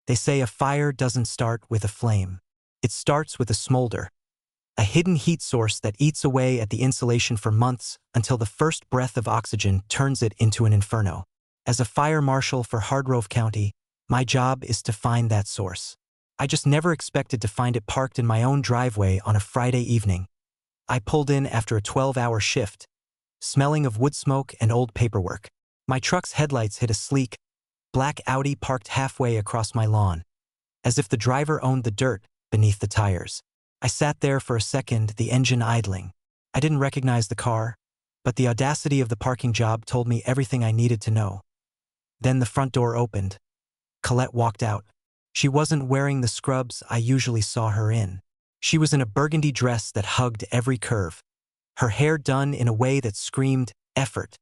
They say a fire doesn't start with a flame. It starts with a smolder, a hidden heat source that eats away at the insulation for months until the first breath of oxygen turns it into an inferno. As a fire marshal for Hardgrove County, my job is to find that source. I just never expected to find it parked in my own driveway on a Friday evening. I pulled in after a 12-hour shift, smelling of wood smoke and old paperwork. My truck's headlights hit a sleek, black Audi parked halfway across my lawn, as if the driver owned the dirt beneath the tires. I sat there for a second, the engine idling. I didn't recognize the car, but the audacity of the parking job told me everything I needed to know. Then the front door opened. Colette walked out. She wasn't wearing the scrubs I usually saw her in. She was in a burgundy dress that hugged every curve, her hair done in a way that screamed effort.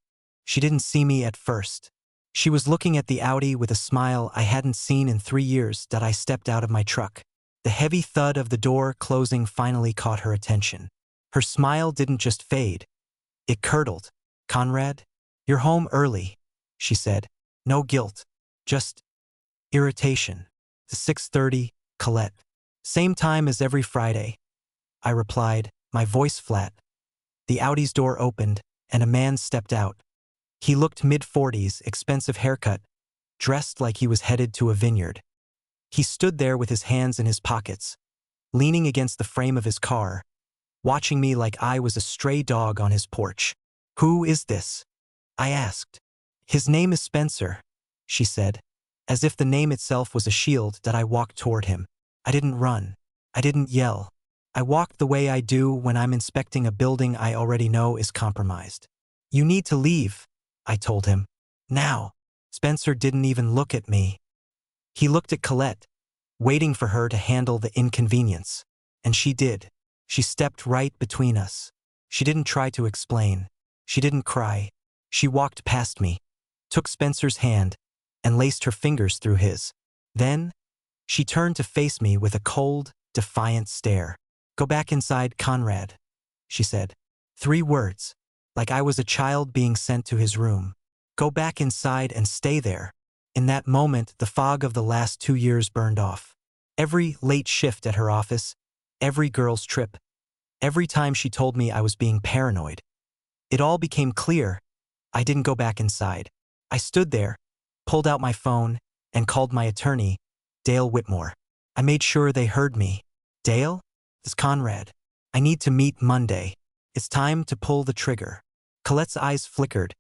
She didn't see me at first. She was looking at the Audi with a smile I hadn't seen in 3 years that I stepped out of my truck. The heavy thud of the door closing finally caught her attention. Her smile didn't just fade. It curdled. "Conrad, you're home early," she said. "No guilt, just irritation." "The 6:30, Colette." "Same time as every Friday," I replied, my voice flat. The Audi's door opened, and a man stepped out. He looked mid-40s, expensive haircut, dressed like he was headed to a vineyard. He stood there with his hands in his pockets, leaning against the frame of his car, watching me like I was a stray dog on his porch. "Who is this?" I asked. "His name is Spencer," she said, as if the name itself was a shield that I walked toward him. I didn't run. I didn't yell. I walked the way I do when I'm inspecting a building I already know is compromised. "You need to leave," I told him. "Now." Spencer didn't even look at me. He looked at Colette, waiting for her to handle the inconvenience. And she did. She stepped right between us. She didn't try to explain. She didn't cry. She walked past me, took Spencer's hand, and laced her fingers through his. Then, she turned to face me with a cold, defiant stare. "Go back inside, Conrad," she said. 3 words, like I was a child being sent to his room. Go back inside and stay there. In that moment, the fog of the last 2 years burned off. Every late shift at her office, every girl's trip, every time she told me I was being paranoid. It all became clear. I didn't go back inside. I stood there, pulled out my phone, and called my attorney, Dale Whitmore. I made sure they heard me. "Dale? It's Conrad. I need to meet Monday. It's time to pull the trigger." Colette's eyes flickered,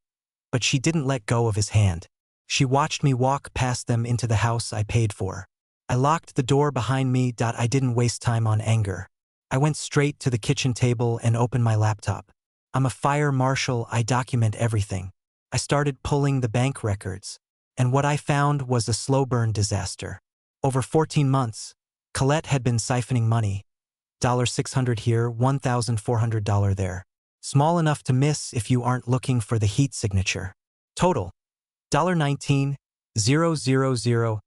but she didn't let go of his hand. She watched me walk past them into the house I paid for. I locked the door behind me. I didn't waste time on anger. I went straight to the kitchen table and opened my laptop. I'm a fire marshal. I document everything. I started pulling the bank records, and what I found was a slow burn disaster. Over 14 months, Colette had been siphoning money. $600 here, $1,400 there. Small enough to miss if you aren't looking for the heat signature. Total, $19,000.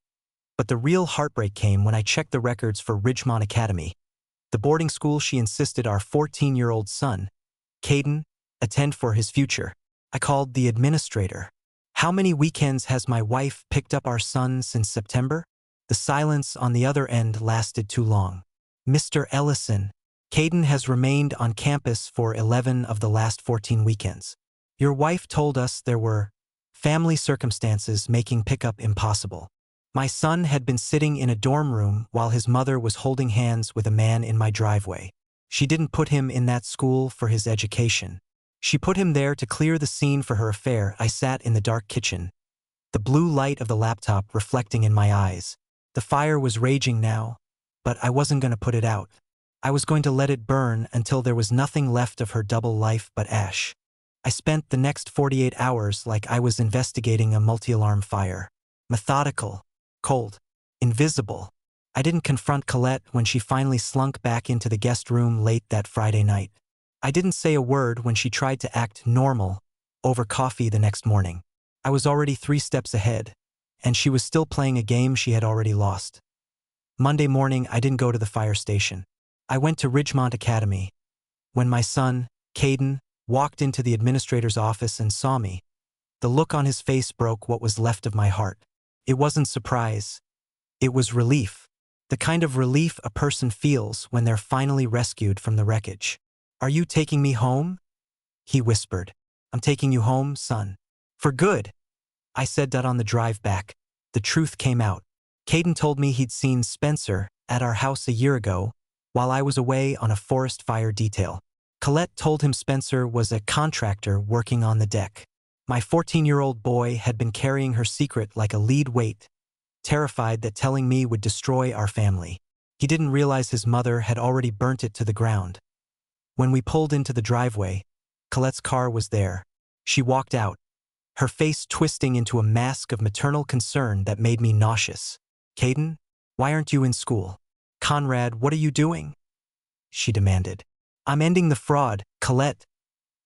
But the real heartbreak came when I checked the records for Ridgemont Academy, the boarding school she insisted our 14-year-old son, Caden, attend for his future. I called the administrator. "How many weekends has my wife picked up our son since September?" The silence on the other end lasted too long. "Mr. Ellison, Caden has remained on campus for 11 of the last 14 weekends. Your wife told us there were family circumstances making pickup impossible. My son had been sitting in a dorm room while his mother was holding hands with a man in my driveway. She didn't put him in that school for his education. She put him there to clear the scene for her affair." I sat in the dark kitchen, the blue light of the laptop reflecting in my eyes. The fire was raging now, but I wasn't going to put it out. I was going to let it burn until there was nothing left of her double life but ash. I spent the next 48 hours like I was investigating a multi-alarm fire. Methodical, cold, invisible. I didn't confront Colette when she finally slunk back into the guest room late that Friday night. I didn't say a word when she tried to act normal over coffee the next morning. I was already 3 steps ahead, and she was still playing a game she had already lost. Monday morning, I didn't go to the fire station. I went to Ridgemont Academy. When my son, Caden, walked into the administrator's office and saw me, the look on his face broke what was left of my heart. It wasn't surprise. It was relief. The kind of relief a person feels when they're finally rescued from the wreckage. "Are you taking me home?" he whispered. "I'm taking you home, son. For good," I said that on the drive back. The truth came out. Caden told me he'd seen Spencer at our house a year ago while I was away on a forest fire detail. Colette told him Spencer was a contractor working on the deck. My 14-year-old boy had been carrying her secret like a lead weight, terrified that telling me would destroy our family. He didn't realize his mother had already burnt it to the ground. When we pulled into the driveway, Colette's car was there. She walked out, her face twisting into a mask of maternal concern that made me nauseous. "Caden, why aren't you in school?" "Conrad, what are you doing?" she demanded. "I'm ending the fraud, Colette,"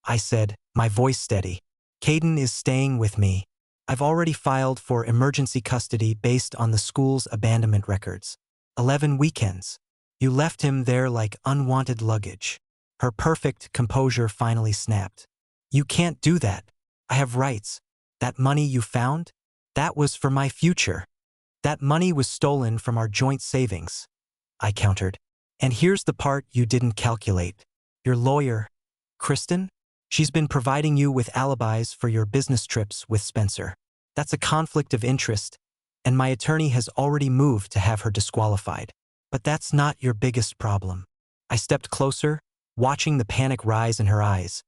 I said, my voice steady. "Caden is staying with me. I've already filed for emergency custody based on the school's abandonment records. 11 weekends. You left him there like unwanted luggage." Her perfect composure finally snapped. "You can't do that. I have rights. That money you found? That was for my future." "That money was stolen from our joint savings," I countered. "And here's the part you didn't calculate. Your lawyer, Kristen? She's been providing you with alibis for your business trips with Spencer. That's a conflict of interest, and my attorney has already moved to have her disqualified. But that's not your biggest problem." I stepped closer, watching the panic rise in her eyes.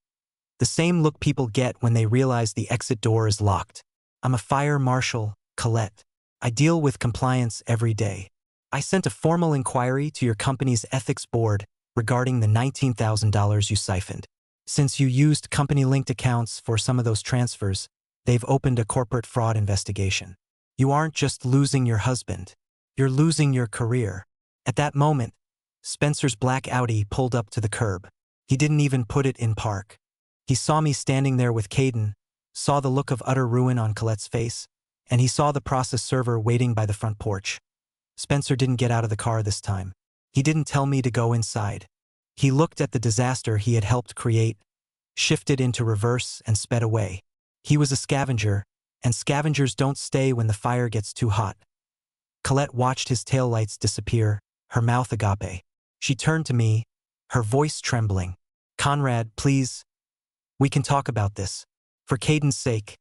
The same look people get when they realize the exit door is locked. "I'm a fire marshal, Colette. I deal with compliance every day. I sent a formal inquiry to your company's ethics board regarding the $19,000 you siphoned. Since you used company-linked accounts for some of those transfers, they've opened a corporate fraud investigation. You aren't just losing your husband, you're losing your career." At that moment, Spencer's black Audi pulled up to the curb. He didn't even put it in park. He saw me standing there with Caden, saw the look of utter ruin on Colette's face, and he saw the process server waiting by the front porch. Spencer didn't get out of the car this time. He didn't tell me to go inside. He looked at the disaster he had helped create, shifted into reverse, and sped away. He was a scavenger, and scavengers don't stay when the fire gets too hot. Colette watched his taillights disappear, her mouth agape. She turned to me, her voice trembling. "Conrad, please. We can talk about this. For Caden's sake."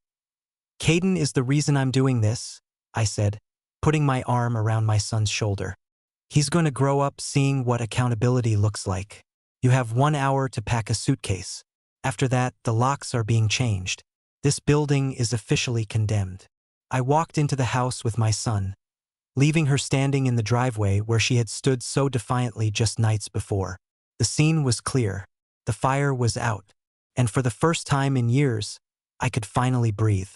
"Caden is the reason I'm doing this," I said, putting my arm around my son's shoulder. "He's going to grow up seeing what accountability looks like. You have 1 hour to pack a suitcase. After that, the locks are being changed. This building is officially condemned." I walked into the house with my son, leaving her standing in the driveway where she had stood so defiantly just nights before. The scene was clear. The fire was out, and for the first time in years, I could finally breathe.